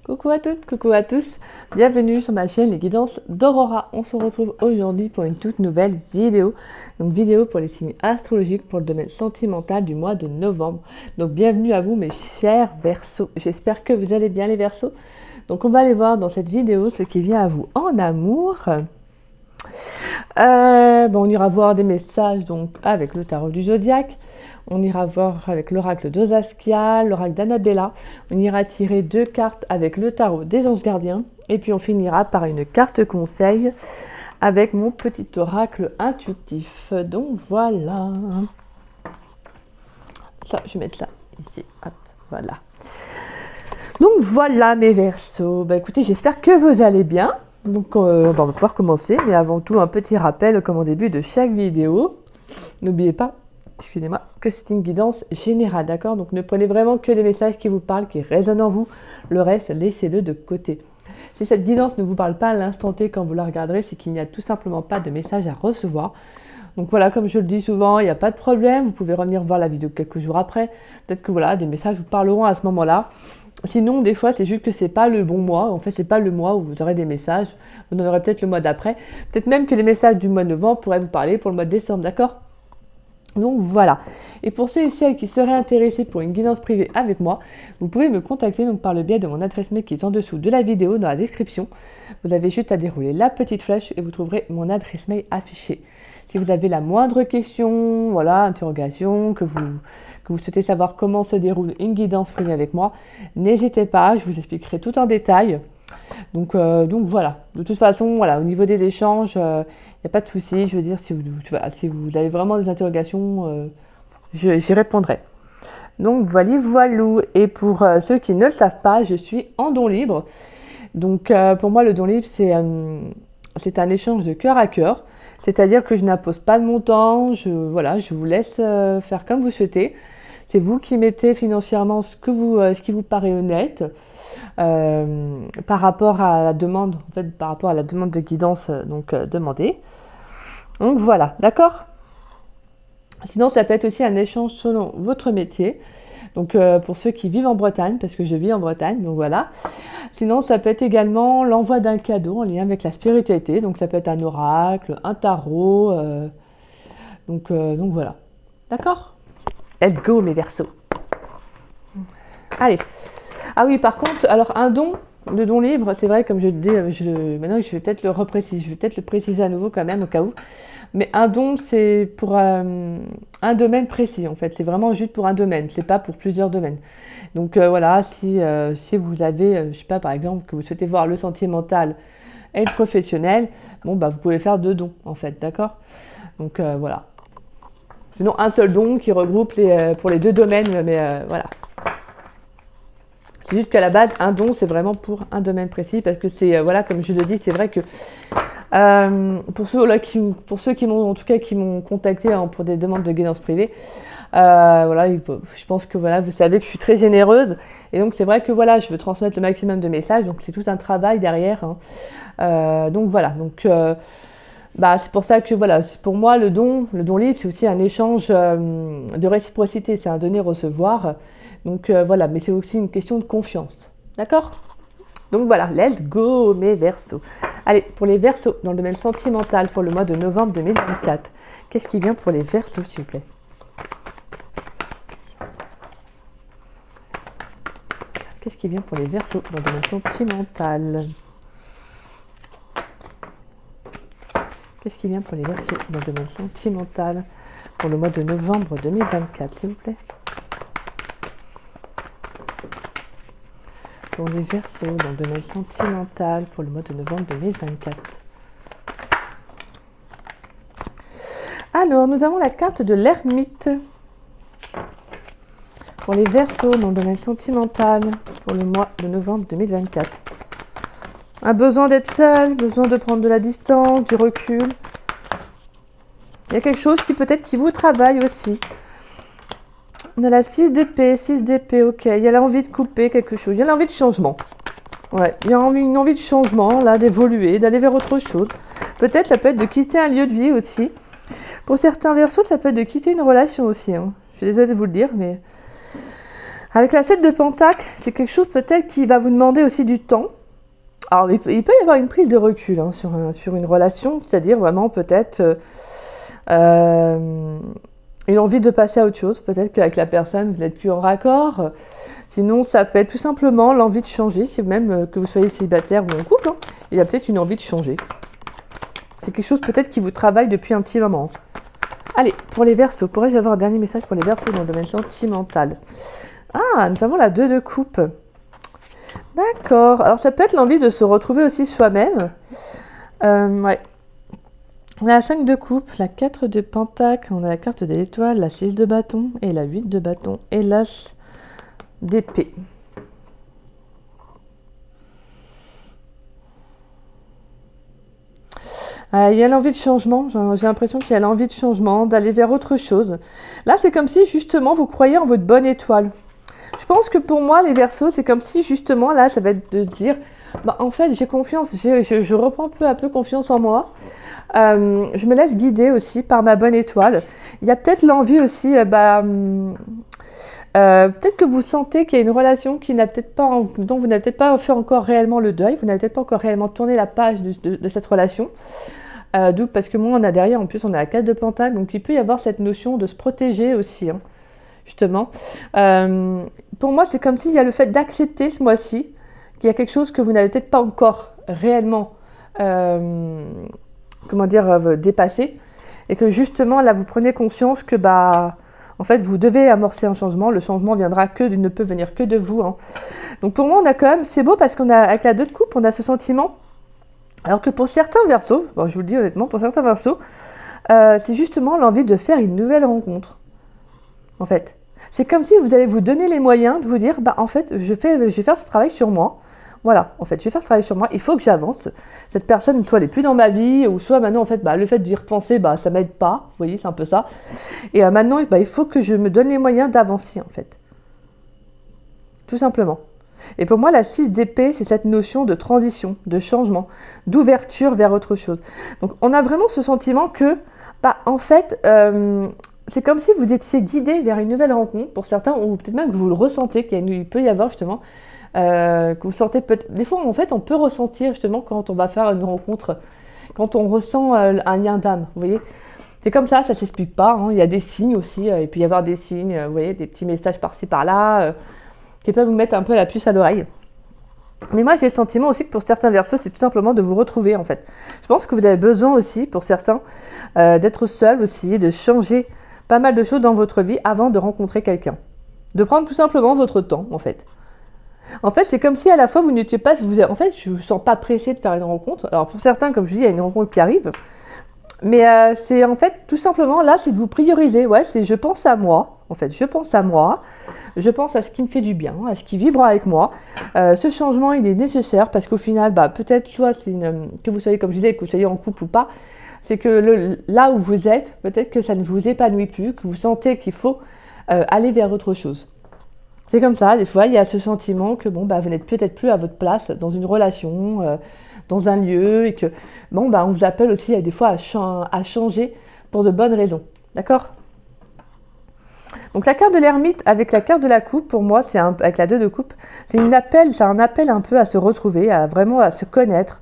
Coucou à toutes, coucou à tous, bienvenue sur ma chaîne Les Guidances d'Aurora. On se retrouve aujourd'hui pour une toute nouvelle vidéo, donc vidéo pour les signes astrologiques pour le domaine sentimental du mois de novembre. Donc bienvenue à vous mes chers Verseaux, j'espère que vous allez bien les Verseaux. Donc on va aller voir dans cette vidéo ce qui vient à vous en amour. On ira voir des messages donc avec le tarot du zodiaque. On ira voir avec l'oracle de Saskia, l'oracle d'Annabella. On ira tirer 2 cartes avec le tarot des anges gardiens. Et puis on finira par une carte conseil avec mon petit oracle intuitif. Donc voilà. Ça, je vais mettre ça ici. Hop, voilà. Donc voilà mes Verseaux. Écoutez, j'espère que vous allez bien. Donc on va pouvoir commencer. Mais avant tout, un petit rappel comme au début de chaque vidéo. N'oubliez pas, excusez-moi, que c'est une guidance générale, d'accord? Donc ne prenez vraiment que les messages qui vous parlent, qui résonnent en vous. Le reste, laissez-le de côté. Si cette guidance ne vous parle pas à l'instant T quand vous la regarderez, c'est qu'il n'y a tout simplement pas de message à recevoir. Donc voilà, comme je le dis souvent, il n'y a pas de problème. Vous pouvez revenir voir la vidéo quelques jours après. Peut-être que voilà, des messages vous parleront à ce moment-là. Sinon, des fois, c'est juste que c'est pas le bon mois. En fait, c'est pas le mois où vous aurez des messages. Vous en aurez peut-être le mois d'après. Peut-être même que les messages du mois de novembre pourraient vous parler pour le mois de décembre, d'accord? Donc voilà. Et pour ceux et celles qui seraient intéressés pour une guidance privée avec moi, vous pouvez me contacter donc par le biais de mon adresse mail qui est en dessous de la vidéo dans la description. Vous avez juste à dérouler la petite flèche et vous trouverez mon adresse mail affichée. Si vous avez la moindre question, voilà, interrogation, que vous souhaitez savoir comment se déroule une guidance privée avec moi, n'hésitez pas, je vous expliquerai tout en détail. Donc voilà, de toute façon, voilà, au niveau des échanges, il n'y a pas de souci. Je veux dire, si vous avez vraiment des interrogations, j'y répondrai. Donc voilou. Et pour ceux qui ne le savent pas, je suis en don libre. Donc pour moi, le don libre, c'est un échange de cœur à cœur. C'est-à-dire que je n'impose pas de montant, je vous laisse faire comme vous souhaitez. C'est vous qui mettez financièrement ce qui vous paraît honnête par rapport à la demande, par rapport à la demande de guidance demandée. Donc voilà, d'accord? Sinon, ça peut être aussi un échange selon votre métier. Donc pour ceux qui vivent en Bretagne, parce que je vis en Bretagne, donc voilà. Sinon, ça peut être également l'envoi d'un cadeau en lien avec la spiritualité. Donc ça peut être un oracle, un tarot. Donc voilà. D'accord? Let's go mes Verseaux. Allez. Ah oui, par contre, alors un don, le don libre, c'est vrai, comme je le dis, maintenant je vais peut-être le repréciser, je vais peut-être le préciser à nouveau quand même au cas où. Mais un don, c'est pour un domaine précis en fait. C'est vraiment juste pour un domaine, c'est pas pour plusieurs domaines. Donc voilà, si vous avez, je sais pas, par exemple, que vous souhaitez voir le sentimental et le professionnel, bon vous pouvez faire 2 dons en fait, d'accord? Donc voilà. Sinon un seul don qui regroupe pour les 2 domaines, mais voilà. C'est juste qu'à la base, un don, c'est vraiment pour un domaine précis, parce que c'est, voilà, comme je le dis, c'est vrai que pour ceux qui m'ont contacté pour des demandes de guidance privée, je pense que voilà, vous savez que je suis très généreuse, et donc c'est vrai que voilà, je veux transmettre le maximum de messages, donc c'est tout un travail derrière. Donc voilà, c'est pour ça que voilà, pour moi le don libre, c'est aussi un échange de réciprocité, c'est un donner-recevoir. Donc voilà, mais c'est aussi une question de confiance. D'accord? Donc voilà, let's go mes Verseaux. Allez, pour les Verseaux, dans le domaine sentimental pour le mois de novembre 2024, qu'est-ce qui vient pour les Verseaux, s'il vous plaît? Qu'est-ce qui vient pour les Verseaux dans le domaine sentimental? Qu'est-ce qui vient pour les Verseaux dans le domaine sentimental pour le mois de novembre 2024, s'il vous plaît? Pour les Verseaux dans le domaine sentimental pour le mois de novembre 2024. Alors, nous avons la carte de l'ermite. Pour les Verseaux dans le domaine sentimental pour le mois de novembre 2024. Un besoin d'être seul, besoin de prendre de la distance, du recul. Il y a quelque chose qui vous travaille aussi. On a la 6 d'épée, ok. Il y a l'envie de couper quelque chose. Il y a l'envie de changement. Ouais, il y a une envie de changement, là, d'évoluer, d'aller vers autre chose. Peut-être, ça peut être de quitter un lieu de vie aussi. Pour certains Verseaux, ça peut être de quitter une relation aussi. Je suis désolée de vous le dire, mais Avec la 7 de Pentacle, c'est quelque chose peut-être qui va vous demander aussi du temps. Alors, il peut y avoir une prise de recul hein, sur une relation, c'est-à-dire vraiment peut-être une envie de passer à autre chose. Peut-être qu'avec la personne, vous n'êtes plus en raccord. Sinon, ça peut être tout simplement l'envie de changer, si même que vous soyez célibataire ou en couple. Hein, il y a peut-être une envie de changer. C'est quelque chose peut-être qui vous travaille depuis un petit moment. Allez, pour les Verseaux, pourrais-je avoir un dernier message pour les Verseaux dans le domaine sentimental? Ah, nous avons la 2 de coupe. D'accord. Alors, ça peut être l'envie de se retrouver aussi soi-même. Ouais. On a la 5 de coupe, la 4 de pentacle, on a la carte de l'étoile, la 6 de bâton et la 8 de bâton et l'as d'épée. Il y a l'envie de changement, j'ai l'impression qu'il y a l'envie de changement, d'aller vers autre chose. Là, c'est comme si justement vous croyez en votre bonne étoile. Je pense que pour moi, les Verseaux, c'est comme si justement là, ça va être de dire, bah, en fait, j'ai confiance, je reprends peu à peu confiance en moi. Je me laisse guider aussi par ma bonne étoile. Il y a peut-être l'envie aussi, peut-être que vous sentez qu'il y a une relation qui n'a peut-être pas, dont vous n'avez peut-être pas fait encore réellement le deuil, vous n'avez peut-être pas encore réellement tourné la page de cette relation. D'où parce que moi on a derrière, en plus on a la 4 de pentacle, donc il peut y avoir cette notion de se protéger aussi, hein, justement. Pour moi c'est comme s'il y a le fait d'accepter ce mois-ci qu'il y a quelque chose que vous n'avez peut-être pas encore réellement dépassé, et que justement là vous prenez conscience que en fait vous devez amorcer un changement, le changement ne peut venir que de vous, hein. Donc pour moi on a quand même, c'est beau parce qu'on a avec la 2 de coupe on a ce sentiment. Alors que pour certains Verseaux, je vous le dis honnêtement, pour certains Verseaux, c'est justement l'envie de faire une nouvelle rencontre. En fait, c'est comme si vous allez vous donner les moyens de vous dire, en fait, je vais faire ce travail sur moi. Voilà, en fait, je vais faire ce travail sur moi. Il faut que j'avance. Cette personne, soit elle n'est plus dans ma vie, ou soit maintenant, en fait, le fait d'y repenser, ça m'aide pas. Vous voyez, c'est un peu ça. Et maintenant, il faut que je me donne les moyens d'avancer, en fait. Tout simplement. Et pour moi, la 6 d'épée, c'est cette notion de transition, de changement, d'ouverture vers autre chose. Donc, on a vraiment ce sentiment que, en fait, c'est comme si vous étiez guidé vers une nouvelle rencontre, pour certains, ou peut-être même que vous le ressentez, qu'il peut y avoir justement, que vous sentez peut-être... Des fois, en fait, on peut ressentir justement quand on va faire une rencontre, quand on ressent un lien d'âme, vous voyez. C'est comme ça s'explique pas, hein. Il y a des signes aussi, il peut y avoir des signes, vous voyez, des petits messages par-ci, par-là, qui peuvent vous mettre un peu la puce à l'oreille. Mais moi, j'ai le sentiment aussi que pour certains Verseaux, c'est tout simplement de vous retrouver, en fait. Je pense que vous avez besoin aussi, pour certains, d'être seul aussi, de changer pas mal de choses dans votre vie avant de rencontrer quelqu'un. De prendre tout simplement votre temps, en fait. En fait, c'est comme si à la fois, vous n'étiez pas... En fait, je ne vous sens pas pressé de faire une rencontre. Alors, pour certains, comme je dis, il y a une rencontre qui arrive. Mais c'est en fait, tout simplement, là, c'est de vous prioriser. Ouais, c'est je pense à moi. En fait, je pense à moi. Je pense à ce qui me fait du bien, à ce qui vibre avec moi. Ce changement, il est nécessaire parce qu'au final, peut-être soit que vous soyez, comme je disais, que vous soyez en couple ou pas, c'est que là où vous êtes, peut-être que ça ne vous épanouit plus, que vous sentez qu'il faut aller vers autre chose. C'est comme ça, des fois, il y a ce sentiment que vous n'êtes peut-être plus à votre place dans une relation, dans un lieu, et que on vous appelle aussi des fois à changer pour de bonnes raisons. D'accord ? Donc la carte de l'ermite avec la carte de la coupe, pour moi, avec la 2 de coupe, c'est un appel un peu à se retrouver, vraiment à se connaître,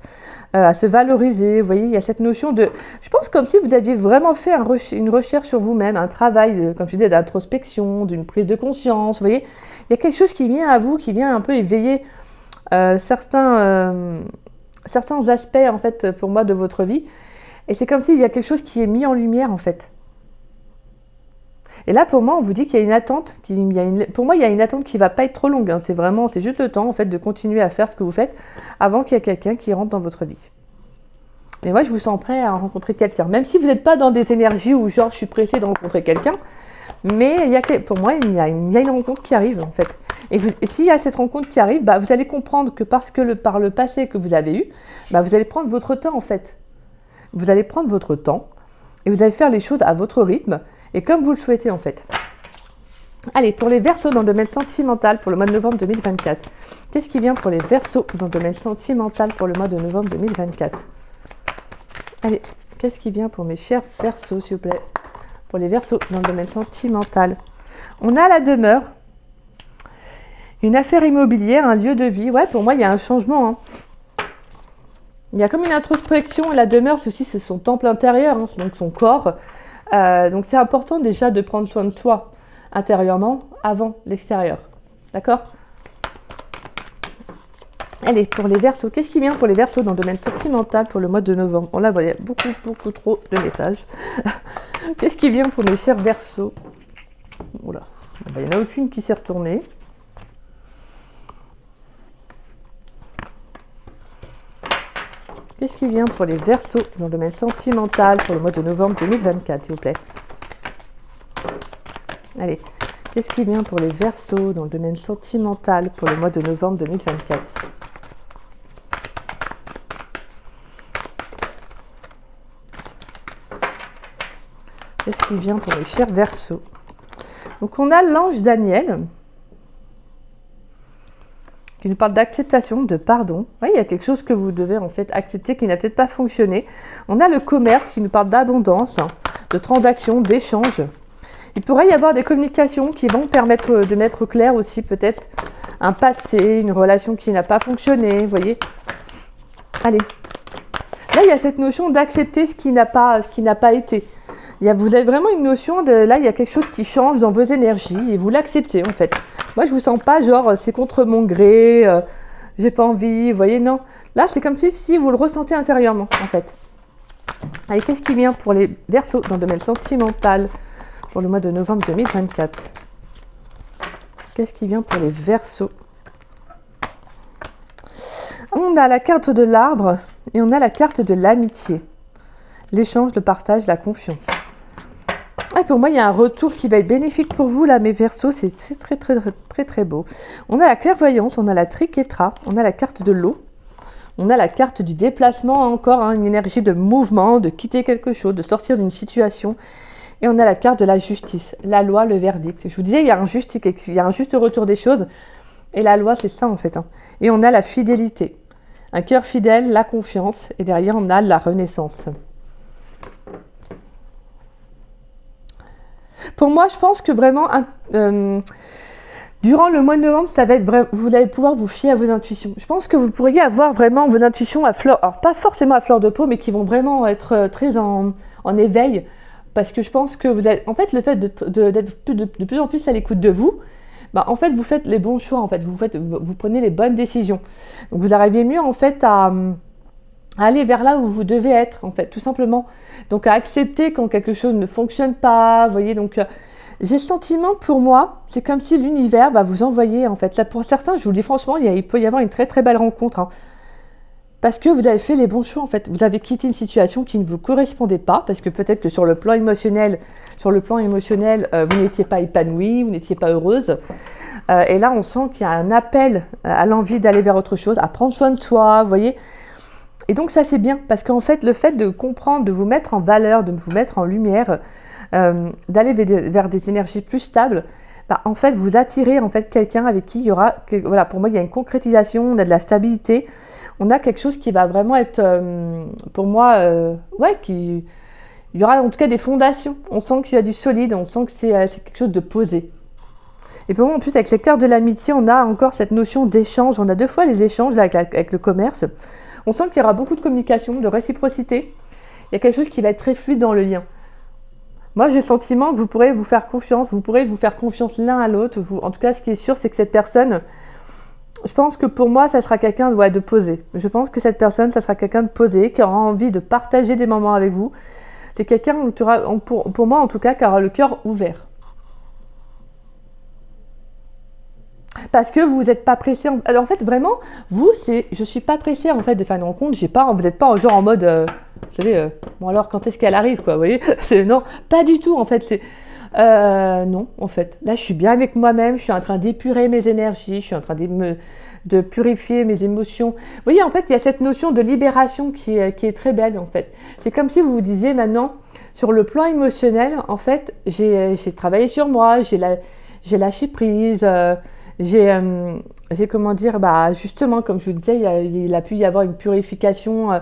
à se valoriser. Vous voyez, il y a cette notion de... Je pense comme si vous aviez vraiment fait une recherche sur vous-même, un travail, comme je disais, d'introspection, d'une prise de conscience. Vous voyez, il y a quelque chose qui vient à vous, qui vient un peu éveiller certains aspects, en fait, pour moi, de votre vie. Et c'est comme s'il y a quelque chose qui est mis en lumière, en fait. Et là, pour moi, on vous dit qu'il y a une attente. Pour moi, il y a une attente qui ne va pas être trop longue, hein. C'est juste le temps, en fait, de continuer à faire ce que vous faites avant qu'il y ait quelqu'un qui rentre dans votre vie. Mais moi, je vous sens prêt à rencontrer quelqu'un. Même si vous n'êtes pas dans des énergies où, genre, je suis pressée de rencontrer quelqu'un. Mais pour moi, il y a une rencontre qui arrive, en fait. Et s'il y a cette rencontre qui arrive, vous allez comprendre que parce que par le passé que vous avez eu, vous allez prendre votre temps, en fait. Vous allez prendre votre temps et vous allez faire les choses à votre rythme et comme vous le souhaitez, en fait. Allez, pour les Verseaux dans le domaine sentimental pour le mois de novembre 2024. Qu'est-ce qui vient pour les Verseaux dans le domaine sentimental pour le mois de novembre 2024 ? Allez, qu'est-ce qui vient pour mes chers Verseaux, s'il vous plaît ? Pour les Verseaux dans le domaine sentimental. On a la demeure. Une affaire immobilière, un lieu de vie. Ouais, pour moi, il y a un changement. Hein. Il y a comme une introspection. La demeure, c'est son temple intérieur, hein, donc son corps. Donc c'est important déjà de prendre soin de soi intérieurement avant l'extérieur. D'accord ? Allez, pour les Verseaux, qu'est-ce qui vient pour les Verseaux dans le domaine sentimental pour le mois de novembre? On la voit, il y a beaucoup trop de messages. Qu'est-ce qui vient pour mes chers Verseaux? Oula, il n'y en a aucune qui s'est retournée. Qu'est-ce qui vient pour les Verseaux dans le domaine sentimental pour le mois de novembre 2024, s'il vous plaît? Allez, qu'est-ce qui vient pour les Verseaux dans le domaine sentimental pour le mois de novembre 2024? Qu'est-ce qui vient pour les chers Verseaux? Donc on a l'ange Daniel qui nous parle d'acceptation, de pardon. Oui, il y a quelque chose que vous devez en fait accepter qui n'a peut-être pas fonctionné. On a le commerce qui nous parle d'abondance, hein, de transactions, d'échanges. Il pourrait y avoir des communications qui vont permettre de mettre au clair aussi peut-être un passé, une relation qui n'a pas fonctionné, vous voyez. Allez. Là, il y a cette notion d'accepter ce qui n'a pas été. Vous avez vraiment une notion de... Là, il y a quelque chose qui change dans vos énergies et vous l'acceptez en fait. Moi, je vous sens pas genre c'est contre mon gré, j'ai pas envie, vous voyez, non. Là, c'est comme si vous le ressentez intérieurement en fait. Allez, qu'est-ce qui vient pour les Verseaux dans le domaine sentimental pour le mois de novembre 2024? Qu'est-ce qui vient pour les Verseaux? On a la carte de l'arbre et on a la carte de l'amitié. L'échange, le partage, la confiance. Et pour moi, il y a un retour qui va être bénéfique pour vous, là, mes Verseaux. C'est très beau. On a la clairvoyance, on a la triquetra, on a la carte de l'eau, on a la carte du déplacement, encore hein, une énergie de mouvement, de quitter quelque chose, de sortir d'une situation. Et on a la carte de la justice, la loi, le verdict. Je vous disais, il y a un juste retour des choses. Et la loi, c'est ça, en fait. Hein. Et on a la fidélité. Un cœur fidèle, la confiance. Et derrière, on a la renaissance. Pour moi, je pense que vraiment, durant le mois de novembre, ça va être vous allez pouvoir vous fier à vos intuitions. Je pense que vous pourriez avoir vraiment vos intuitions à fleur, alors pas forcément à fleur de peau, mais qui vont vraiment être très en éveil, parce que je pense que vous êtes, en fait, le fait d'être de plus en plus à l'écoute de vous, bah, en fait, vous faites les bons choix, en fait, vous prenez les bonnes décisions. Donc, vous arrivez mieux, en fait, à aller vers là où vous devez être, en fait, tout simplement. Donc, à accepter quand quelque chose ne fonctionne pas, vous voyez. Donc, j'ai le sentiment, pour moi, c'est comme si l'univers va vous envoyer, en fait. Là, pour certains, je vous le dis franchement, il peut y avoir une très belle rencontre. Hein, parce que vous avez fait les bons choix, en fait. Vous avez quitté une situation qui ne vous correspondait pas, parce que peut-être que sur le plan émotionnel, vous n'étiez pas épanouie, vous n'étiez pas heureuse. Et là, on sent qu'il y a un appel à l'envie d'aller vers autre chose, à prendre soin de soi, vous voyez. Et donc ça c'est bien, parce qu'en fait le fait de comprendre, de vous mettre en valeur, de vous mettre en lumière, d'aller vers des énergies plus stables, bah, en fait vous attirez en fait quelqu'un avec qui il y aura, voilà, pour moi il y a une concrétisation, on a de la stabilité, on a quelque chose qui va vraiment être, pour moi, il y aura en tout cas des fondations, on sent qu'il y a du solide, on sent que c'est quelque chose de posé. Et pour moi en plus avec les cartes de l'amitié, on a encore cette notion d'échange, on a 2 fois les échanges là, avec le commerce. On sent qu'il y aura beaucoup de communication, de réciprocité. Il y a quelque chose qui va être très fluide dans le lien. Moi, j'ai le sentiment que vous pourrez vous faire confiance l'un à l'autre. En tout cas, ce qui est sûr, c'est que cette personne, je pense que pour moi, ça sera quelqu'un de posé. Je pense que cette personne, ça sera quelqu'un de posé, qui aura envie de partager des moments avec vous. C'est quelqu'un, pour moi en tout cas, qui aura le cœur ouvert. Parce que vous n'êtes pas pressé. En fait, vraiment, je suis pas pressée en fait de faire une rencontre. Vous n'êtes pas genre en mode, vous savez, bon alors quand est-ce qu'elle arrive, quoi, vous voyez. Non, pas du tout en fait. Non, en fait, là je suis bien avec moi-même. Je suis en train d'épurer mes énergies. Je suis en train de purifier mes émotions. Vous voyez, en fait, il y a cette notion de libération qui est très belle en fait. C'est comme si vous vous disiez maintenant, sur le plan émotionnel, en fait, j'ai travaillé sur moi, j'ai lâché prise. J'ai comment dire, justement, comme je vous disais, il a pu y avoir une purification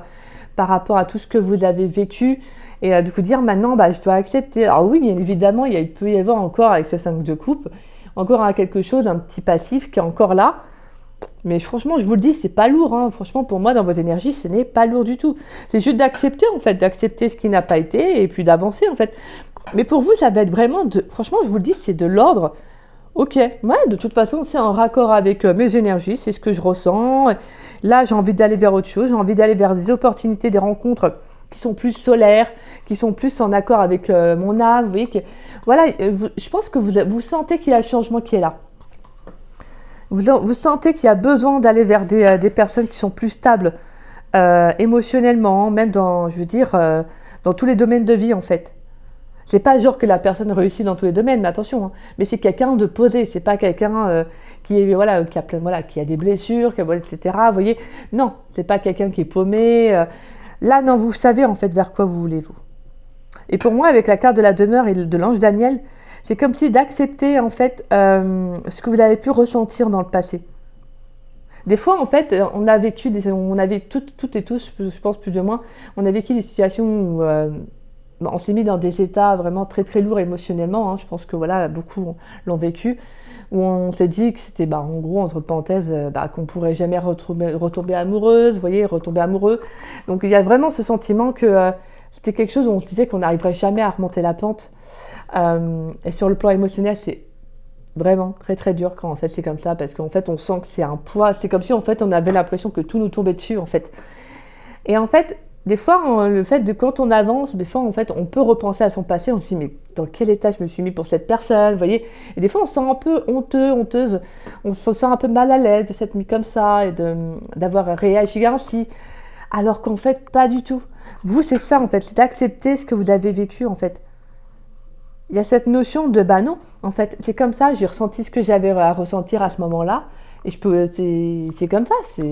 par rapport à tout ce que vous avez vécu et de vous dire maintenant, je dois accepter. Alors oui, bien évidemment, il peut y avoir encore avec ce 5 de coupe, encore à quelque chose, un petit passif qui est encore là. Mais franchement, je vous le dis, c'est pas lourd. Hein. Franchement, pour moi, dans vos énergies, ce n'est pas lourd du tout. C'est juste d'accepter, en fait, d'accepter ce qui n'a pas été et puis d'avancer, en fait. Mais pour vous, ça va être vraiment, franchement, je vous le dis, c'est de l'ordre. Ok, ouais, de toute façon, c'est en raccord avec mes énergies, c'est ce que je ressens. Là, j'ai envie d'aller vers autre chose, j'ai envie d'aller vers des opportunités, des rencontres qui sont plus solaires, qui sont plus en accord avec mon âme. Vous voyez que, voilà, je pense que vous sentez qu'il y a un changement qui est là. Vous sentez qu'il y a besoin d'aller vers des personnes qui sont plus stables émotionnellement, même dans, je veux dire, dans tous les domaines de vie, en fait. C'est pas genre que la personne réussit dans tous les domaines, mais attention, hein. Mais c'est quelqu'un de posé, c'est pas quelqu'un qui est voilà, qui a des blessures, etc. Vous voyez, non, c'est pas quelqu'un qui est paumé. Là, non, vous savez en fait vers quoi vous voulez vous. Et pour moi, avec la carte de la demeure et de l'ange Daniel, c'est comme si d'accepter en fait ce que vous avez pu ressentir dans le passé. Des fois, en fait, on avait toutes et tous, je pense plus ou moins, on a vécu des situations où on s'est mis dans des états vraiment très très lourds émotionnellement, hein. Je pense que voilà, beaucoup l'ont vécu, où on s'est dit que c'était, en gros, entre parenthèses, qu'on pourrait jamais retomber amoureuse, vous voyez, retomber amoureux. Donc il y a vraiment ce sentiment que c'était quelque chose où on se disait qu'on n'arriverait jamais à remonter la pente. Et sur le plan émotionnel, c'est vraiment très très dur quand en fait c'est comme ça, parce qu'en fait on sent que c'est un poids, c'est comme si en fait on avait l'impression que tout nous tombait dessus en fait. Et en fait, des fois, le fait de quand on avance, des fois, en fait, on peut repenser à son passé. On se dit, mais dans quel état je me suis mis pour cette personne, vous voyez? Et des fois, on se sent un peu honteuse. On se sent un peu mal à l'aise de s'être mis comme ça et d'avoir réagi ainsi. Alors qu'en fait, pas du tout. Vous, c'est ça, en fait. C'est d'accepter ce que vous avez vécu, en fait. Il y a cette notion de, non, en fait, c'est comme ça. J'ai ressenti ce que j'avais à ressentir à ce moment-là. Et c'est comme ça.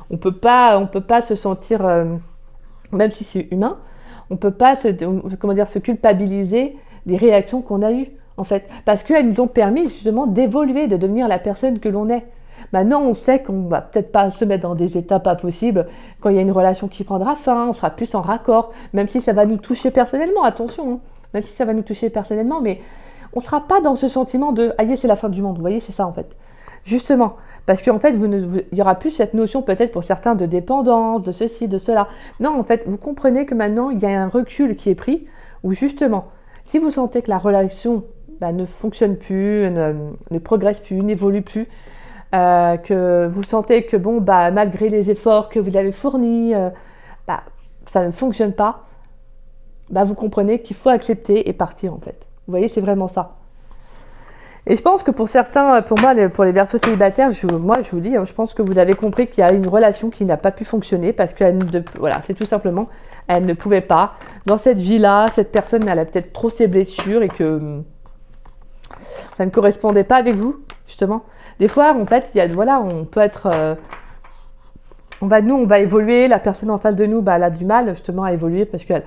On peut pas se sentir... même si c'est humain, on ne peut pas se culpabiliser des réactions qu'on a eues, en fait. Parce qu'elles nous ont permis, justement, d'évoluer, de devenir la personne que l'on est. Maintenant, on sait qu'on ne va peut-être pas se mettre dans des états pas possibles. Quand il y a une relation qui prendra fin, on sera plus en raccord, même si ça va nous toucher personnellement, attention, hein. Même si ça va nous toucher personnellement, mais on ne sera pas dans ce sentiment de « aïe, c'est la fin du monde ». Vous voyez, c'est ça, en fait. Justement, parce qu'en fait, il n'y aura plus cette notion peut-être pour certains de dépendance, de ceci, de cela. Non, en fait, vous comprenez que maintenant, il y a un recul qui est pris, où justement, si vous sentez que la relation ne fonctionne plus, ne progresse plus, n'évolue plus, que vous sentez que malgré les efforts que vous avez fournis, ça ne fonctionne pas, vous comprenez qu'il faut accepter et partir en fait. Vous voyez, c'est vraiment ça. Et je pense que pour certains, pour moi, pour les Verseaux célibataires, je vous dis, je pense que vous avez compris qu'il y a une relation qui n'a pas pu fonctionner parce que c'est tout simplement, elle ne pouvait pas. Dans cette vie-là, cette personne, elle a peut-être trop ses blessures et que ça ne correspondait pas avec vous, justement. Des fois, en fait, on peut être... on va évoluer, la personne en face de nous, elle a du mal justement à évoluer parce qu'elle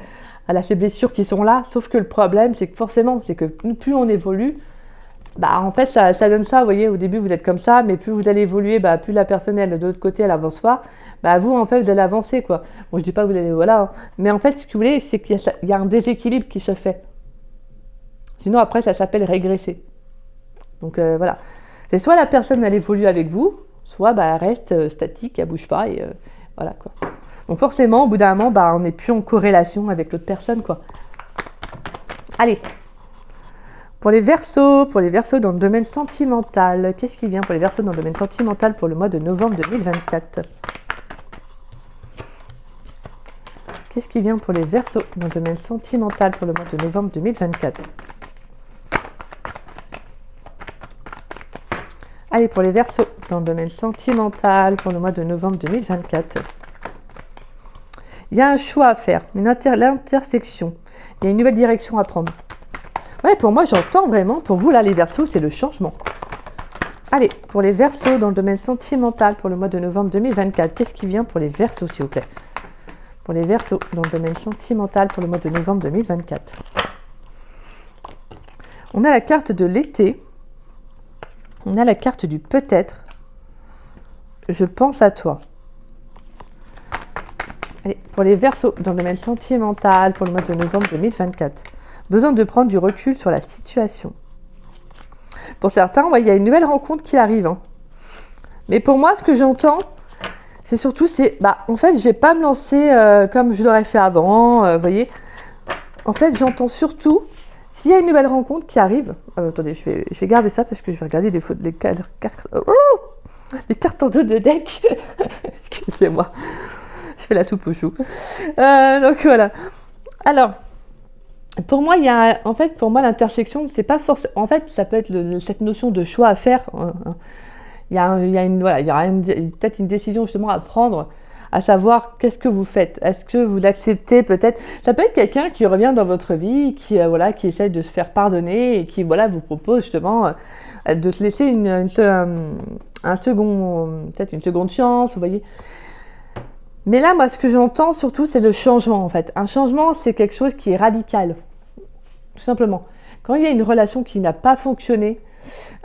a ses blessures qui sont là. Sauf que le problème, c'est que forcément, c'est que plus on évolue, en fait, ça donne ça, vous voyez, au début, vous êtes comme ça, mais plus vous allez évoluer, plus la personne, elle, de l'autre côté, elle avance pas, vous, en fait, vous allez avancer, quoi. Bon, je dis pas que vous allez, voilà, hein. Mais en fait, ce que vous voulez, c'est qu'il y a un déséquilibre qui se fait. Sinon, après, ça s'appelle régresser. Donc, voilà. C'est soit la personne, elle évolue avec vous, soit, elle reste statique, elle bouge pas, et voilà, quoi. Donc, forcément, au bout d'un moment, on n'est plus en corrélation avec l'autre personne, quoi. Allez. Pour les Verseaux dans le domaine sentimental, qu'est-ce qui vient pour les Verseaux dans le domaine sentimental pour le mois de novembre 2024? Qu'est-ce qui vient pour les Verseaux dans le domaine sentimental pour le mois de novembre 2024? Allez, pour les Verseaux dans le domaine sentimental pour le mois de novembre 2024. Il y a un choix à faire, l'intersection. Il y a une nouvelle direction à prendre. Ouais, pour moi, j'entends vraiment, pour vous, là, les Verseaux, c'est le changement. Allez, pour les Verseaux dans le domaine sentimental pour le mois de novembre 2024, qu'est-ce qui vient pour les Verseaux, s'il vous plaît? Pour les Verseaux dans le domaine sentimental pour le mois de novembre 2024. On a la carte de l'été. On a la carte du peut-être. Je pense à toi. Allez, pour les Verseaux dans le domaine sentimental pour le mois de novembre 2024. Besoin de prendre du recul sur la situation. Pour certains, ouais, il y a une nouvelle rencontre qui arrive. Hein. Mais pour moi, ce que j'entends, c'est surtout, en fait, je vais pas me lancer comme je l'aurais fait avant, vous voyez. En fait, j'entends surtout, s'il y a une nouvelle rencontre qui arrive, attendez, je vais garder ça parce que je vais regarder les cartes en dos de deck. Excusez-moi, je fais la soupe aux choux. Donc voilà. Alors, pour moi, pour moi, l'intersection, c'est pas forcément. En fait, ça peut être cette notion de choix à faire. Il y aura peut-être une décision justement à prendre, à savoir qu'est-ce que vous faites. Est-ce que vous l'acceptez peut-être? Ça peut être quelqu'un qui revient dans votre vie, qui essaye de se faire pardonner et qui vous propose justement de se laisser peut-être une seconde chance, vous voyez. Mais là, moi, ce que j'entends surtout, c'est le changement en fait. Un changement, c'est quelque chose qui est radical, tout simplement. Quand il y a une relation qui n'a pas fonctionné,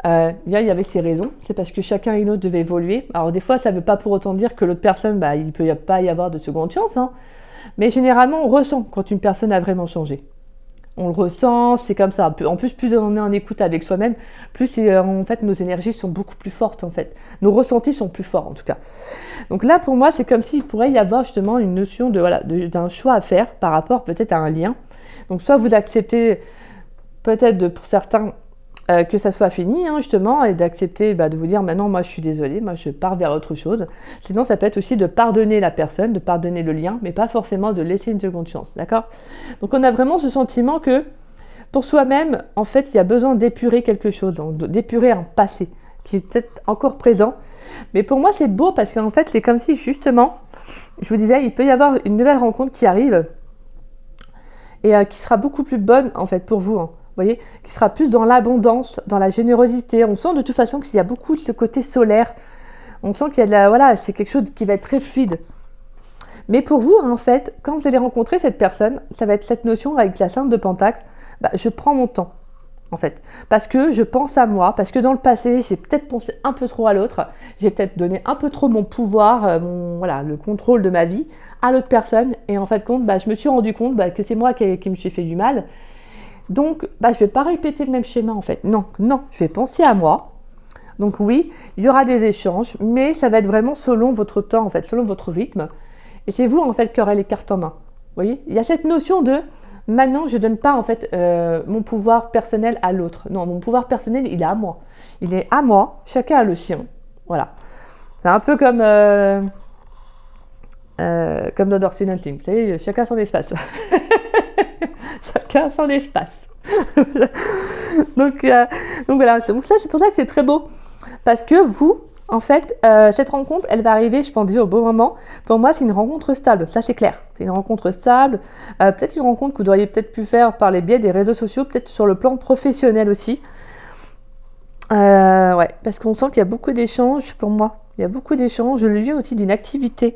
il y avait ses raisons, c'est parce que chacun et l'autre devait évoluer. Alors des fois, ça ne veut pas pour autant dire que l'autre personne, il ne peut pas y avoir de seconde chance, hein. Mais généralement, on ressent quand une personne a vraiment changé. On le ressent, c'est comme ça. En plus, plus on est en écoute avec soi-même, plus en fait nos énergies sont beaucoup plus fortes en fait. Nos ressentis sont plus forts en tout cas. Donc là, pour moi, c'est comme s'il pourrait y avoir justement une notion d'un choix à faire par rapport peut-être à un lien. Donc soit vous acceptez peut-être pour certains que ça soit fini, hein, justement, et d'accepter de vous dire maintenant, moi je suis désolée, moi je pars vers autre chose. Sinon, ça peut être aussi de pardonner la personne, de pardonner le lien, mais pas forcément de laisser une seconde chance, d'accord? Donc on a vraiment ce sentiment que pour soi-même, en fait, il y a besoin d'épurer quelque chose, d'épurer un passé qui est peut-être encore présent. Mais pour moi, c'est beau parce qu'en fait, c'est comme si justement, je vous disais, il peut y avoir une nouvelle rencontre qui arrive et qui sera beaucoup plus bonne en fait pour vous, hein. Vous voyez, qui sera plus dans l'abondance, dans la générosité. On sent de toute façon qu'il y a beaucoup de ce côté solaire. On sent qu'il y a c'est quelque chose qui va être très fluide. Mais pour vous, en fait, quand vous allez rencontrer cette personne, ça va être cette notion avec la Sainte de Pentacle, je prends mon temps, en fait. Parce que je pense à moi, parce que dans le passé, j'ai peut-être pensé un peu trop à l'autre, j'ai peut-être donné un peu trop mon pouvoir, le contrôle de ma vie à l'autre personne. Et en fait, je me suis rendu compte que c'est moi qui me suis fait du mal. Donc, je ne vais pas répéter le même schéma en fait. Non, je vais penser à moi. Donc oui, il y aura des échanges, mais ça va être vraiment selon votre temps en fait, selon votre rythme. Et c'est vous en fait qui aurez les cartes en main. Vous voyez, il y a cette notion de maintenant, je ne donne pas en fait mon pouvoir personnel à l'autre. Non, mon pouvoir personnel, il est à moi. Il est à moi. Chacun a le sien. Voilà. C'est un peu comme dans Dirty Dancing. Vous savez, chacun son espace. Chacun son espace. donc voilà, donc ça, c'est pour ça que c'est très beau. Parce que vous, en fait, cette rencontre, elle va arriver, je pense, au bon moment. Pour moi, c'est une rencontre stable, ça c'est clair. C'est une rencontre stable, peut-être une rencontre que vous auriez peut-être pu faire par les biais des réseaux sociaux, peut-être sur le plan professionnel aussi. Parce qu'on sent qu'il y a beaucoup d'échanges pour moi. Il y a beaucoup d'échanges, le lieu aussi d'une activité.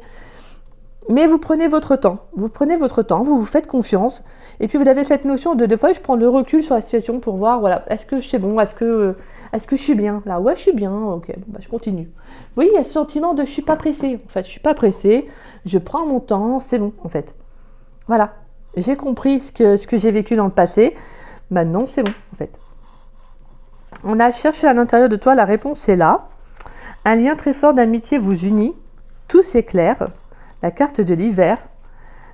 Mais vous prenez votre temps, vous vous faites confiance, et puis vous avez cette notion de fois je prends le recul sur la situation pour voir, est-ce que c'est bon, est-ce que je suis bien, là, ouais je suis bien, ok, je continue. Vous voyez, il y a ce sentiment de je suis pas pressée, en fait, je suis pas pressée, je prends mon temps, c'est bon, en fait. Voilà, j'ai compris ce que j'ai vécu dans le passé, maintenant c'est bon, en fait. On a cherché à l'intérieur de toi, la réponse est là. Un lien très fort d'amitié vous unit, tout s'éclaire. La carte de l'hiver,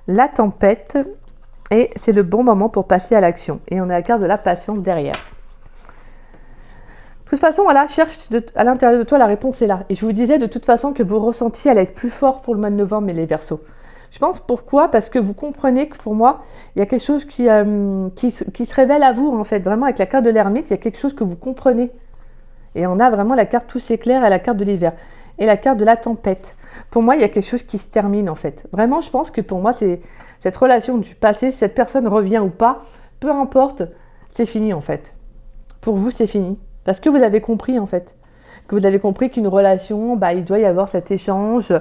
la tempête, et c'est le bon moment pour passer à l'action. Et on a la carte de la patience derrière. De toute façon, cherche à l'intérieur de toi, la réponse est là. Et je vous disais de toute façon que vos ressentis allaient être plus forts pour le mois de novembre et les Verseaux. Je pense pourquoi? Parce que vous comprenez que pour moi, il y a quelque chose qui se révèle à vous, en fait. Vraiment, avec la carte de l'ermite, il y a quelque chose que vous comprenez. Et on a vraiment la carte tout s'éclaire et la carte de l'hiver. Et la carte de la tempête. Pour moi, il y a quelque chose qui se termine en fait. Vraiment, je pense que pour moi, c'est cette relation du passé, si cette personne revient ou pas, peu importe, c'est fini en fait. Pour vous, c'est fini. Parce que vous avez compris en fait. Que vous avez compris qu'une relation, il doit y avoir cet échange,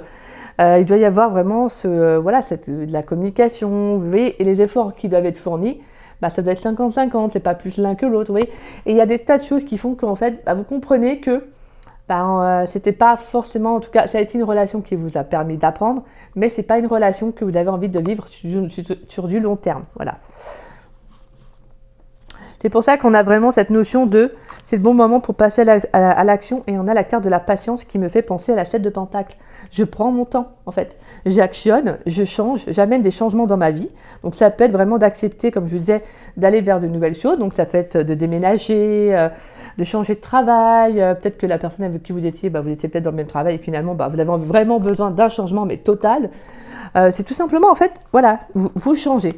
il doit y avoir vraiment de la communication, vous voyez, et les efforts qui doivent être fournis, ça doit être 50-50, c'est pas plus l'un que l'autre, vous voyez. Et il y a des tas de choses qui font qu'en fait, vous comprenez que c'était pas forcément, en tout cas, ça a été une relation qui vous a permis d'apprendre, mais c'est pas une relation que vous avez envie de vivre sur du long terme, voilà. C'est pour ça qu'on a vraiment cette notion de c'est le bon moment pour passer à l'action, et on a la carte de la patience qui me fait penser à la 7 de Pentacle. Je prends mon temps en fait, j'actionne, je change, j'amène des changements dans ma vie. Donc ça peut être vraiment d'accepter, comme je vous disais, d'aller vers de nouvelles choses. Donc ça peut être de déménager, de changer de travail, peut-être que la personne avec qui vous étiez peut-être dans le même travail et finalement vous avez vraiment besoin d'un changement mais total. C'est tout simplement en fait, voilà, vous changez.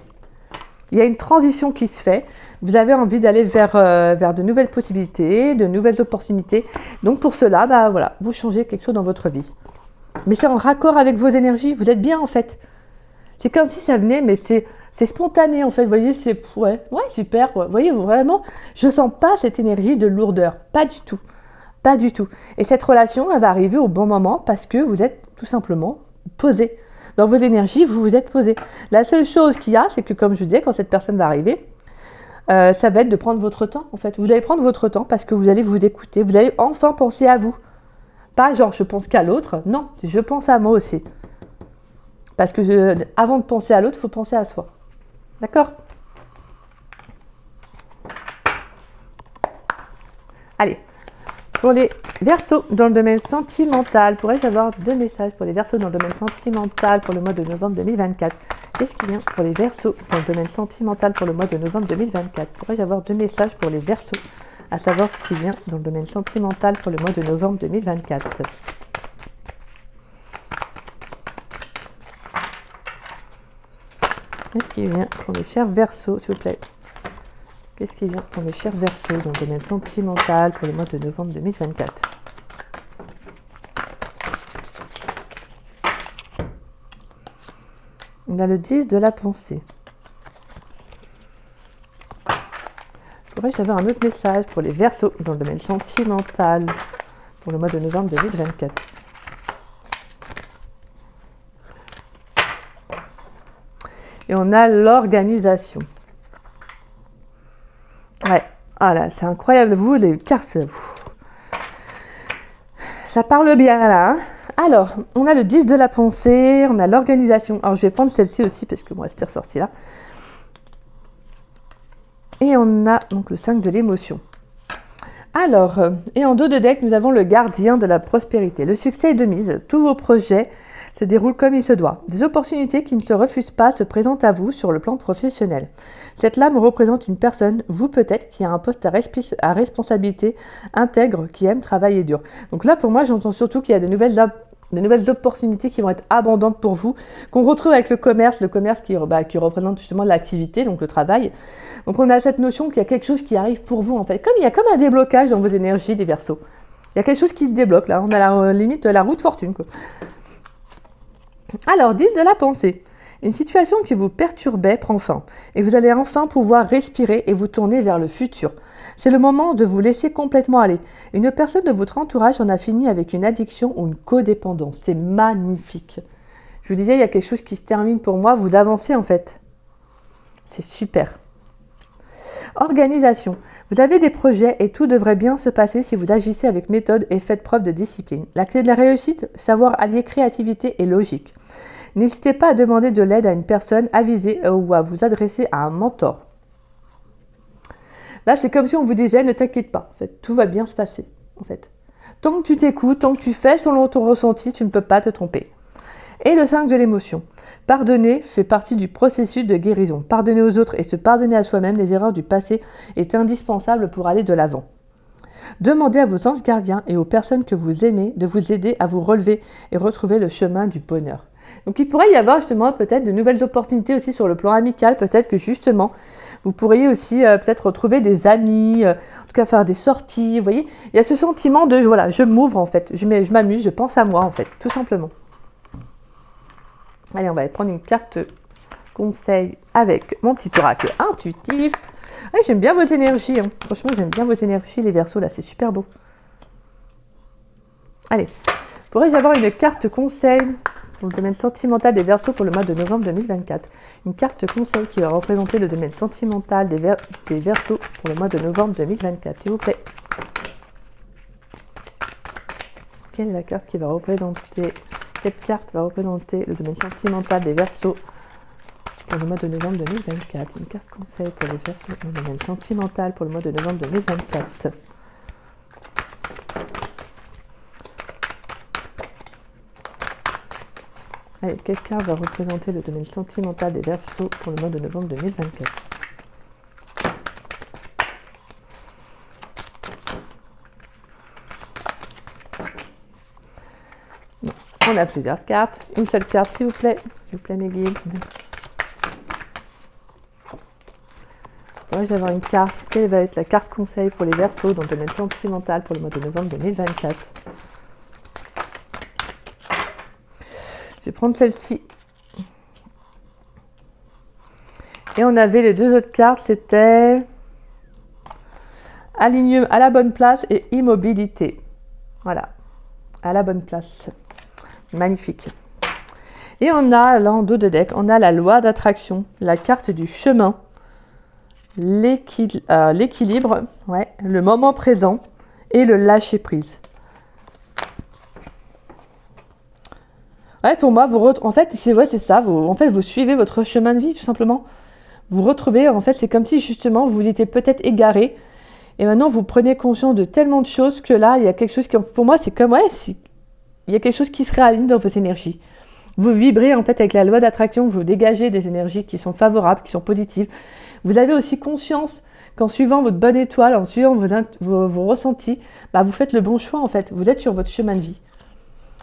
Il y a une transition qui se fait, vous avez envie d'aller vers de nouvelles possibilités, de nouvelles opportunités. Donc pour cela, voilà, vous changez quelque chose dans votre vie. Mais c'est en raccord avec vos énergies, vous êtes bien en fait. C'est comme si ça venait, mais c'est spontané en fait, vous voyez, c'est ouais, super, quoi. Vous voyez, vraiment, je sens pas cette énergie de lourdeur, pas du tout, pas du tout. Et cette relation, elle va arriver au bon moment parce que vous êtes tout simplement posé. Dans vos énergies, vous vous êtes posé. La seule chose qu'il y a, c'est que comme je vous disais, quand cette personne va arriver, ça va être de prendre votre temps en fait. Vous allez prendre votre temps parce que vous allez vous écouter, vous allez enfin penser à vous. Pas genre je pense qu'à l'autre, non, je pense à moi aussi. Parce que avant de penser à l'autre, il faut penser à soi. D'accord ? Allez, pour les Verseaux dans le domaine sentimental, pourrais-je avoir 2 messages pour les Verseaux dans le domaine sentimental pour le mois de novembre 2024 ? Qu'est-ce qui vient pour les Verseaux dans le domaine sentimental pour le mois de novembre 2024 ? Pourrais-je avoir 2 messages pour les Verseaux, à savoir ce qui vient dans le domaine sentimental pour le mois de novembre 2024 ? Qu'est-ce qui vient pour les chers Verseaux, s'il vous plaît ? Qu'est-ce qui vient pour les chers Verseaux dans le domaine sentimental pour le mois de novembre 2024 ? On a le 10 de la pensée. Pourrais-je avoir un autre message pour les Verseaux dans le domaine sentimental pour le mois de novembre 2024 ? Et on a l'organisation. Ouais, ah là, c'est incroyable, vous, les cartes, ça parle bien là. Hein. Alors, on a le 10 de la pensée, on a l'organisation. Alors, je vais prendre celle-ci aussi parce que moi, c'était ressorti là. Et on a donc le 5 de l'émotion. Alors, et en dos de deck, nous avons le gardien de la prospérité. Le succès est de mise, tous vos projets se déroulent comme il se doit. Des opportunités qui ne se refusent pas se présentent à vous sur le plan professionnel. Cette lame représente une personne, vous peut-être, qui a un poste à responsabilité, intègre, qui aime travailler dur. Donc là, pour moi, j'entends surtout qu'il y a de nouvelles opportunités qui vont être abondantes pour vous, qu'on retrouve avec le commerce qui représente justement l'activité, donc le travail. Donc on a cette notion qu'il y a quelque chose qui arrive pour vous en fait. Comme il y a comme un déblocage dans vos énergies, les Verseaux. Il y a quelque chose qui se débloque là, on a la limite la roue de fortune, quoi. Alors, 10 de la pensée. Une situation qui vous perturbait prend fin et vous allez enfin pouvoir respirer et vous tourner vers le futur. C'est le moment de vous laisser complètement aller. Une personne de votre entourage en a fini avec une addiction ou une codépendance. C'est magnifique. Je vous disais, il y a quelque chose qui se termine pour moi. Vous avancez en fait. C'est super. Organisation. Vous avez des projets et tout devrait bien se passer si vous agissez avec méthode et faites preuve de discipline. La clé de la réussite, savoir allier créativité et logique. N'hésitez pas à demander de l'aide à une personne avisée ou à vous adresser à un mentor. Là, c'est comme si on vous disait, ne t'inquiète pas, en fait, tout va bien se passer. En fait. Tant que tu t'écoutes, tant que tu fais selon ton ressenti, tu ne peux pas te tromper. Et le 5 de l'émotion. Pardonner fait partie du processus de guérison. Pardonner aux autres et se pardonner à soi-même les erreurs du passé est indispensable pour aller de l'avant. Demandez à vos anges gardiens et aux personnes que vous aimez de vous aider à vous relever et retrouver le chemin du bonheur. Donc il pourrait y avoir justement peut-être de nouvelles opportunités aussi sur le plan amical. Peut-être que justement, vous pourriez aussi peut-être retrouver des amis, en tout cas faire des sorties. Vous voyez, il y a ce sentiment de, voilà, je m'ouvre en fait, je m'amuse, je pense à moi en fait, tout simplement. Allez, on va aller prendre une carte conseil avec mon petit oracle intuitif. Ouais, j'aime bien vos énergies. Hein. Franchement, j'aime bien vos énergies, les Verseaux. Là, c'est super beau. Allez, pourrais-je avoir une carte conseil pour le domaine sentimental des Verseaux pour le mois de novembre 2024 ? Une carte conseil qui va représenter le domaine sentimental des Verseaux pour le mois de novembre 2024, s'il vous plaît. Quelle est la carte qui va représenter... Quelle carte va représenter le domaine sentimental des Verseaux pour le mois de novembre 2024. Une carte conseil pour les Verseaux dans le domaine sentimental pour le mois de novembre 2024. Allez, quelle carte va représenter le domaine sentimental des Verseaux pour le mois de novembre 2024? Non, on a plusieurs cartes. Une seule carte, s'il vous plaît. S'il vous plaît, mes guides. Moi, je vais avoir une carte. Quelle va être la carte conseil pour les Verseaux dans le domaine sentimental pour le mois de novembre 2024? Je vais prendre celle-ci. Et on avait les deux autres cartes, c'était alignement à la bonne place et immobilité. Voilà, à la bonne place. Magnifique. Et on a, là en dos de deck, on a la loi d'attraction, la carte du chemin, l'équilibre, ouais, le moment présent et le lâcher prise. Ouais, pour moi, en fait, c'est ça. Vous suivez votre chemin de vie, tout simplement. Vous retrouvez, en fait, c'est comme si, justement, vous étiez peut-être égaré. Et maintenant, vous prenez conscience de tellement de choses que là, il y a quelque chose qui, pour moi, c'est comme, ouais, il y a quelque chose qui se réaligne dans vos énergies. Vous vibrez, en fait, avec la loi d'attraction. Vous dégagez des énergies qui sont favorables, qui sont positives. Vous avez aussi conscience qu'en suivant votre bonne étoile, en suivant vos ressentis, bah, vous faites le bon choix, en fait. Vous êtes sur votre chemin de vie.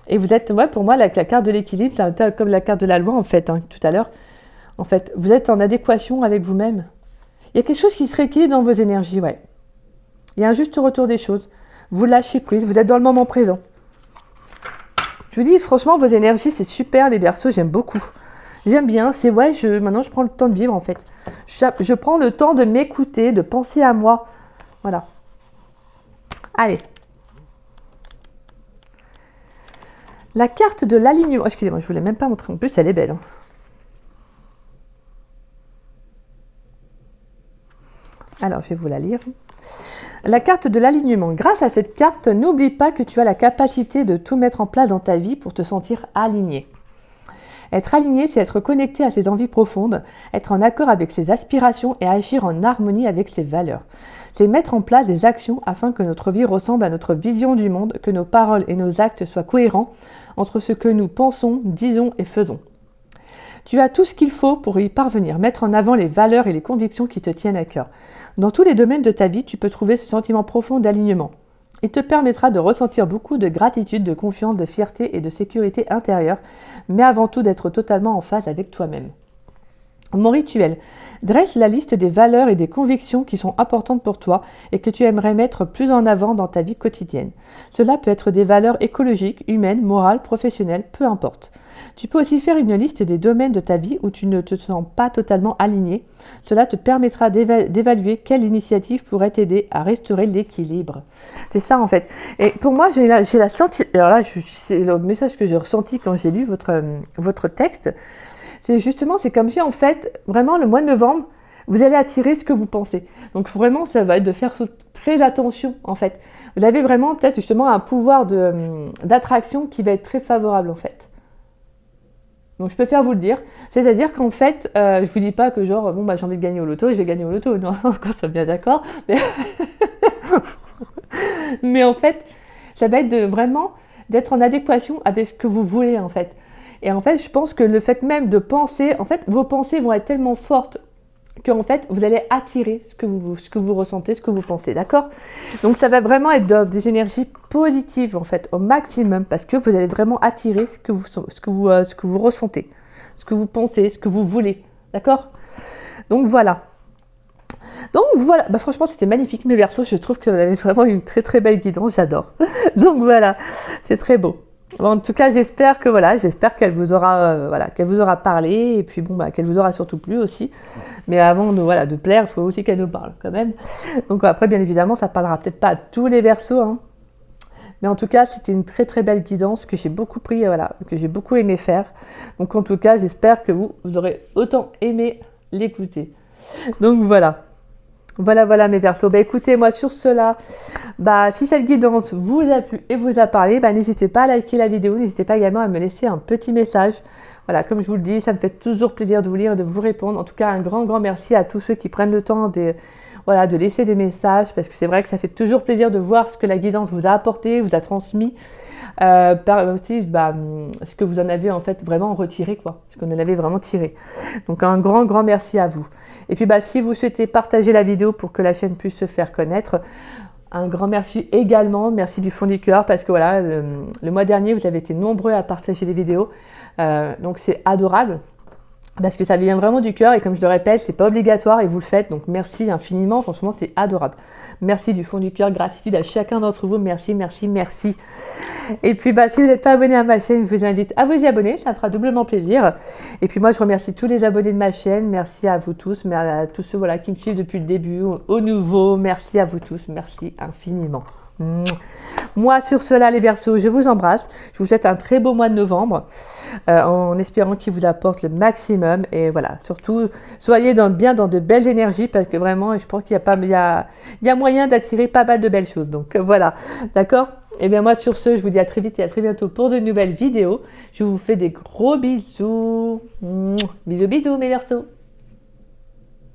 Et vous êtes, ouais, pour moi, la carte de l'équilibre, c'est comme la carte de la loi, en fait, hein, tout à l'heure. En fait, vous êtes en adéquation avec vous-même. Il y a quelque chose qui se rééquilibre dans vos énergies, ouais. Il y a un juste retour des choses. Vous lâchez prise, vous êtes dans le moment présent. Je vous dis, franchement, vos énergies, c'est super, les Verseaux, j'aime beaucoup. J'aime bien, c'est ouais, maintenant, je prends le temps de vivre, en fait. Je prends le temps de m'écouter, de penser à moi. Voilà. Allez. La carte de l'alignement. Excusez-moi, je ne vous l'ai même pas montrée. En plus, elle est belle. Hein. Alors, je vais vous la lire. La carte de l'alignement. Grâce à cette carte, n'oublie pas que tu as la capacité de tout mettre en place dans ta vie pour te sentir aligné. Être aligné, c'est être connecté à ses envies profondes, être en accord avec ses aspirations et agir en harmonie avec ses valeurs. C'est mettre en place des actions afin que notre vie ressemble à notre vision du monde, que nos paroles et nos actes soient cohérents entre ce que nous pensons, disons et faisons. Tu as tout ce qu'il faut pour y parvenir, mettre en avant les valeurs et les convictions qui te tiennent à cœur. Dans tous les domaines de ta vie, tu peux trouver ce sentiment profond d'alignement. Il te permettra de ressentir beaucoup de gratitude, de confiance, de fierté et de sécurité intérieure, mais avant tout d'être totalement en phase avec toi-même. Mon rituel. Dresse la liste des valeurs et des convictions qui sont importantes pour toi et que tu aimerais mettre plus en avant dans ta vie quotidienne. Cela peut être des valeurs écologiques, humaines, morales, professionnelles, peu importe. Tu peux aussi faire une liste des domaines de ta vie où tu ne te sens pas totalement aligné. Cela te permettra d'évaluer quelle initiative pourrait t'aider à restaurer l'équilibre. C'est ça en fait. Et pour moi, j'ai la senti. Alors là, c'est le message que j'ai ressenti quand j'ai lu votre texte. C'est comme si, en fait, vraiment, le mois de novembre, vous allez attirer ce que vous pensez. Donc, vraiment, ça va être de faire très attention, en fait. Vous avez vraiment, peut-être, justement, un pouvoir d'attraction qui va être très favorable, en fait. Donc, je préfère vous le dire. C'est-à-dire qu'en fait, je vous dis pas que, genre, bon, bah, j'ai envie de gagner au loto et je vais gagner au loto. Non, qu'on soit bien d'accord. Mais en fait, ça va être vraiment d'être en adéquation avec ce que vous voulez, en fait. Et en fait, je pense que le fait même de penser, en fait, vos pensées vont être tellement fortes qu'en fait, vous allez attirer ce que vous ressentez, ce que vous pensez, d'accord? Donc, ça va vraiment être des énergies positives, en fait, au maximum, parce que vous allez vraiment attirer ce que vous ressentez, ce que vous pensez, ce que vous voulez, d'accord? Donc, voilà. Bah, franchement, c'était magnifique, mes Verseaux, je trouve que vous avez vraiment une très, très belle guidance, j'adore. Donc, voilà, c'est très beau. Bon, en tout cas, j'espère qu'elle vous aura parlé et puis bon, bah, qu'elle vous aura surtout plu aussi. Mais avant de plaire, il faut aussi qu'elle nous parle quand même. Donc après, bien évidemment, ça parlera peut-être pas à tous les Verseaux, hein. Mais en tout cas, c'était une très très belle guidance que j'ai beaucoup pris, que j'ai beaucoup aimé faire. Donc en tout cas, j'espère que vous aurez autant aimé l'écouter. Donc voilà. Voilà mes Verseaux. Bah écoutez, moi sur cela, si cette guidance vous a plu et vous a parlé, n'hésitez pas à liker la vidéo, n'hésitez pas également à me laisser un petit message Voilà, comme je vous le dis, ça me fait toujours plaisir de vous lire et de vous répondre. En tout cas, un grand merci à tous ceux qui prennent le temps voilà, de laisser des messages, parce que c'est vrai que ça fait toujours plaisir de voir ce que la guidance vous a apporté, vous a transmis, aussi ce que vous en avez en fait vraiment retiré, quoi, ce qu'on en avait vraiment tiré. Donc un grand merci à vous. Et puis si vous souhaitez partager la vidéo pour que la chaîne puisse se faire connaître, un grand merci également, merci du fond du cœur, parce que voilà, le mois dernier, vous avez été nombreux à partager les vidéos, donc c'est adorable, parce que ça vient vraiment du cœur, et comme je le répète, c'est pas obligatoire, et vous le faites, donc merci infiniment, franchement, c'est adorable. Merci du fond du cœur, gratitude à chacun d'entre vous, merci. Et puis si vous n'êtes pas abonné à ma chaîne, je vous invite à vous y abonner, ça me fera doublement plaisir. Et puis moi, je remercie tous les abonnés de ma chaîne, merci à vous tous, mais à tous ceux voilà, qui me suivent depuis le début, aux nouveaux, merci à vous tous, merci infiniment. Moi, sur cela, les Verseaux, je vous embrasse. Je vous souhaite un très beau mois de novembre, en espérant qu'il vous apporte le maximum. Et voilà, surtout, soyez bien dans de belles énergies, parce que vraiment, je pense qu'il y a moyen d'attirer pas mal de belles choses. Donc voilà, d'accord? Et bien moi, sur ce, je vous dis à très vite et à très bientôt pour de nouvelles vidéos. Je vous fais des gros bisous. Bisous, mes Verseaux.